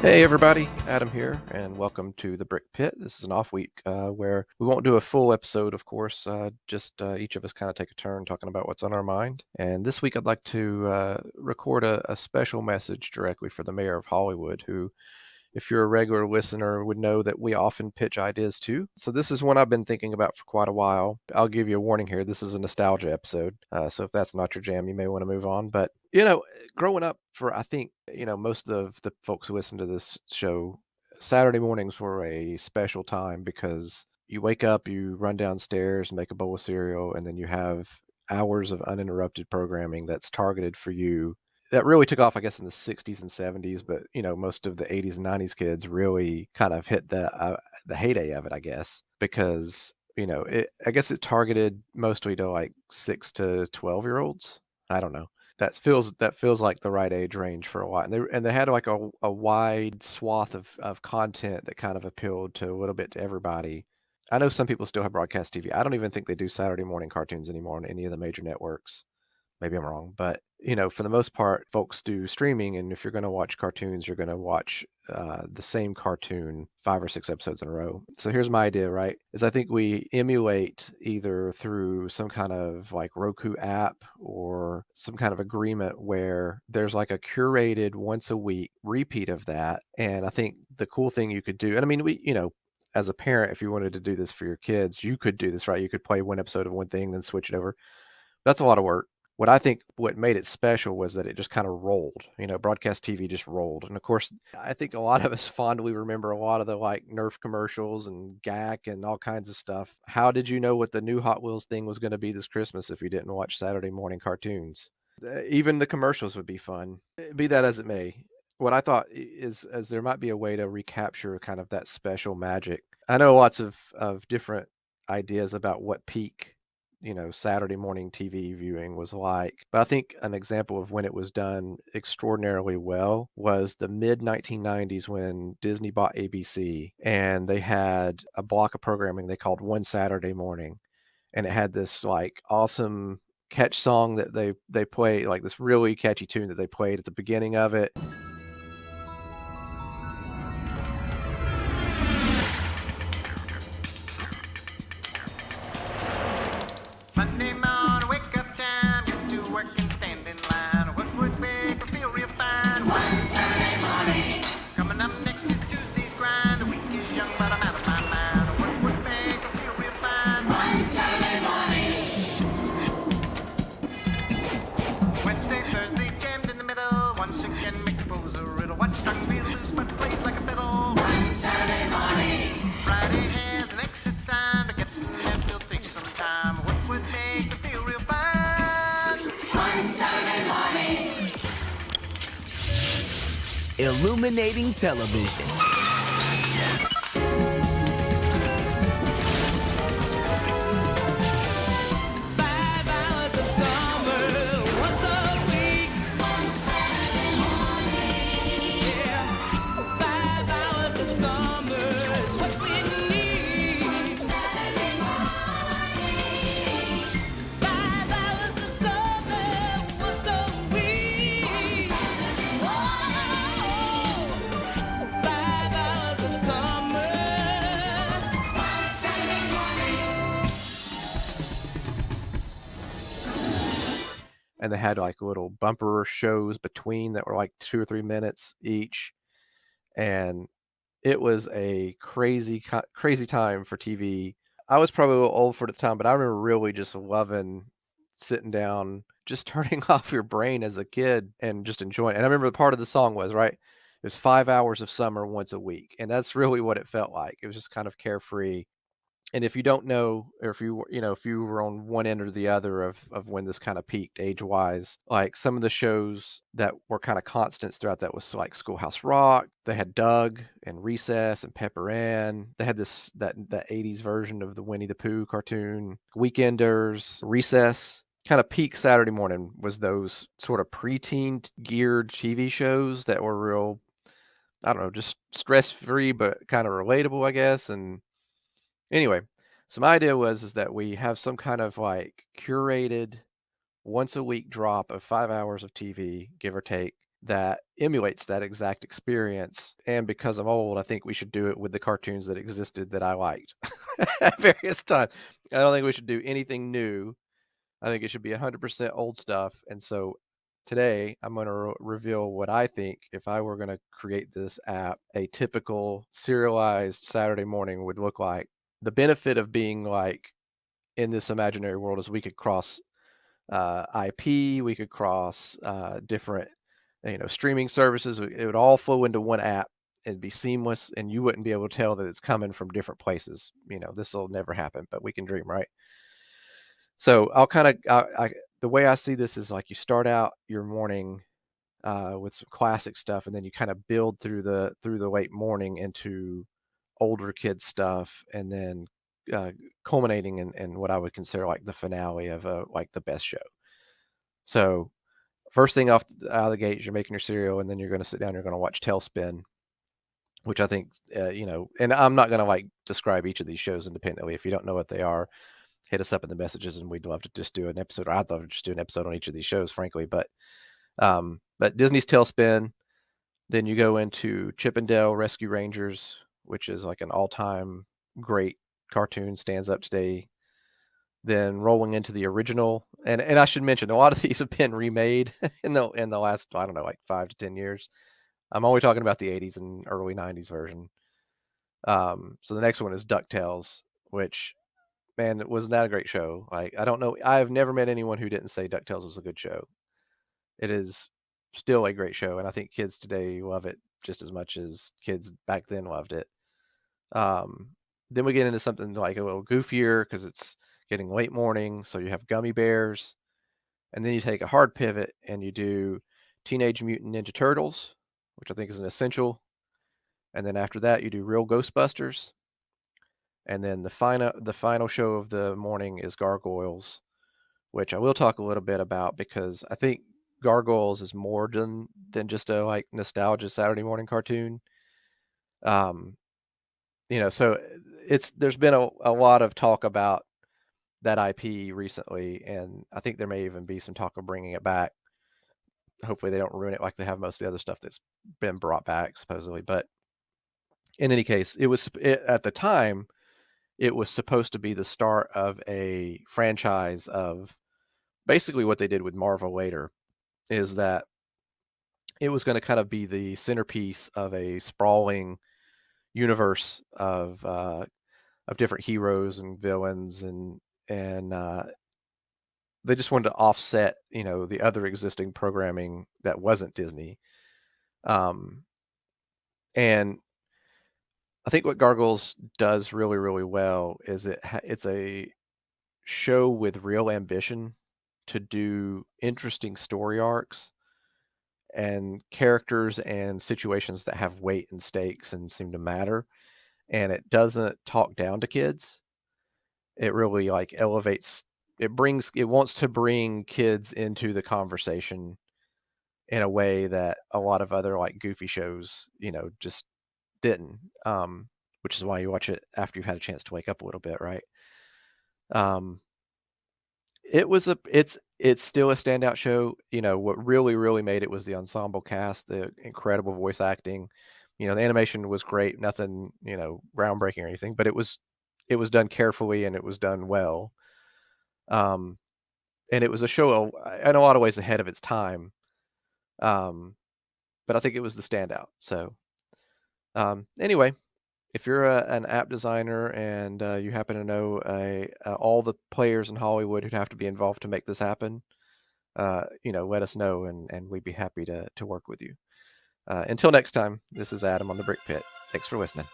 Hey everybody, Adam here, and welcome to the Brick Pit. This is an off week where we won't do a full episode, of course, just each of us kind of take a turn talking about what's on our mind. And this week I'd like to record a special message directly for the mayor of Hollywood, who, if you're a regular listener, would know that we often pitch ideas to. So this is one I've been thinking about for quite a while. I'll give you a warning here. This is a nostalgia episode. So if that's not your jam, you may want to move on. But, growing up for, I think, most of the folks who listen to this show, Saturday mornings were a special time because you wake up, you run downstairs, make a bowl of cereal, and then you have hours of uninterrupted programming that's targeted for you that really took off, I guess, in the 60s and 70s, but most of the 80s and 90s kids really kind of hit the heyday of it, I guess, because I guess it targeted mostly to like 6 to 12-year-olds. I don't know. That feels like the right age range for a while, and they had like a wide swath of content that kind of appealed to a little bit to everybody. I know some people still have broadcast TV. I don't even think they do Saturday morning cartoons anymore on any of the major networks. Maybe I'm wrong, but for the most part, folks do streaming, and if you're going to watch cartoons, you're going to watch the same cartoon 5 or 6 episodes in a row. So here's my idea, right? Is I think we emulate either through some kind of like Roku app or some kind of agreement where there's like a curated once a week repeat of that. And I think the cool thing you could do, and I mean, as a parent, if you wanted to do this for your kids, you could do this, right? You could play one episode of one thing, then switch it over. That's a lot of work. What made it special was that it just kind of rolled. Broadcast TV just rolled. And of course, I think a lot of us fondly remember a lot of the like Nerf commercials and GAC and all kinds of stuff. How did you know what the new Hot Wheels thing was going to be this Christmas if you didn't watch Saturday morning cartoons? Even the commercials would be fun. Be that as it may, what I thought is there might be a way to recapture kind of that special magic. I know lots of different ideas about what peak Saturday morning TV viewing was like. But I think an example of when it was done extraordinarily well was the mid 1990s when Disney bought ABC, and they had a block of programming they called One Saturday Morning, and it had this like awesome catch song that they played, like this really catchy tune that they played at the beginning of it. Monday morning, wake up time, get to work and stand in line. What would make her feel real fine? One Saturday morning. Coming up next is Tuesday's grind. The week is young, but I'm out of my mind. What would make her feel real fine? One Saturday morning. Wednesday, Thursday, jammed in the middle. Once again, make the pose a riddle. What strung me loose, but plays like a fiddle? One Saturday morning. Friday has an exit sign, but getting there still takes some time. What would make her feel real fine? One Saturday morning. Illuminating television. 5 hours of summer, once a week. One Saturday morning. Yeah. 5 hours of summer is what we need. One Saturday morning. 5 hours of summer, once a week. Whoa. 5 hours of summer. One Saturday morning. And they had like little bumper shows between that were like 2 or 3 minutes each, and it was a crazy time for TV. I was probably a little old for the time, but I remember really just loving sitting down, just turning off your brain as a kid and just enjoying it. And I remember the part of the song was, right, it was 5 hours of summer once a week, and that's really what it felt like. It was just kind of carefree. And if you don't know, or if you were on one end or the other of when this kind of peaked age-wise, like some of the shows that were kind of constants throughout that was like Schoolhouse Rock. They had Doug and Recess and Pepper Ann. They had that 80s version of the Winnie the Pooh cartoon. Weekenders, Recess. Kind of peak Saturday morning was those sort of preteen geared TV shows that were real, I don't know, just stress-free but kind of relatable, I guess. And anyway, so my idea is that we have some kind of like curated once a week drop of 5 hours of TV, give or take, that emulates that exact experience. And because I'm old, I think we should do it with the cartoons that existed that I liked at various times. I don't think we should do anything new. I think it should be 100% old stuff. And so today I'm going to reveal what I think, if I were going to create this app, a typical serialized Saturday morning would look like. The benefit of being like in this imaginary world is we could cross IP, we could cross different, streaming services. It would all flow into one app. It'd be seamless, and you wouldn't be able to tell that it's coming from different places. This will never happen, but we can dream, right? So I'll kind of, the way I see this is like you start out your morning with some classic stuff, and then you kind of build through the late morning into older kid stuff, and then culminating in what I would consider like the finale of like the best show. So first thing out of the gate is you're making your cereal, and then you're going to sit down. You're going to watch Tailspin, which I think and I'm not going to like describe each of these shows independently. If you don't know what they are, hit us up in the messages, and we'd love to just do an episode. Or I'd love to just do an episode on each of these shows, frankly. But Disney's Tailspin. Then you go into Chip and Dale Rescue Rangers, which is like an all-time great cartoon, stands up today. Then rolling into the original, and I should mention a lot of these have been remade in the last, I don't know, like 5 to 10 years. I'm only talking about the 80s and early 90s version. So the next one is DuckTales, which, man, wasn't that a great show? Like, I don't know, I've never met anyone who didn't say DuckTales was a good show. It is still a great show, and I think kids today love it just as much as kids back then loved it. Um, then we get into something like a little goofier because it's getting late morning, so you have Gummy Bears, and then you take a hard pivot and you do Teenage Mutant Ninja Turtles, which I think is an essential. And then after that, you do Real Ghostbusters, and then the final show of the morning is Gargoyles, which I will talk a little bit about because I think Gargoyles is more than just a like nostalgia Saturday morning cartoon. Um, so there's been a lot of talk about that IP recently, and I think there may even be some talk of bringing it back. Hopefully, they don't ruin it like they have most of the other stuff that's been brought back supposedly. But in any case, at the time it was supposed to be the start of a franchise of basically what they did with Marvel later. Is that it was going to kind of be the centerpiece of a sprawling universe of different heroes and villains, and they just wanted to offset the other existing programming that wasn't Disney. Um, and I think what Gargoyles does really really well is it's a show with real ambition to do interesting story arcs and characters and situations that have weight and stakes and seem to matter, and it doesn't talk down to kids. It really like elevates, it wants to bring kids into the conversation in a way that a lot of other like goofy shows just didn't. Which is why you watch it after you've had a chance to wake up a little bit, right? um it's still a standout show. What really really made it was the ensemble cast, the incredible voice acting. The animation was great, nothing groundbreaking or anything, but it was done carefully and it was done well. um and it was a show in a lot of ways ahead of its time. um but I think it was the standout. So anyway, if you're an app designer and you happen to know all the players in Hollywood who'd have to be involved to make this happen, let us know, and we'd be happy to work with you. Until next time, this is Adam on the Brick Pit. Thanks for listening.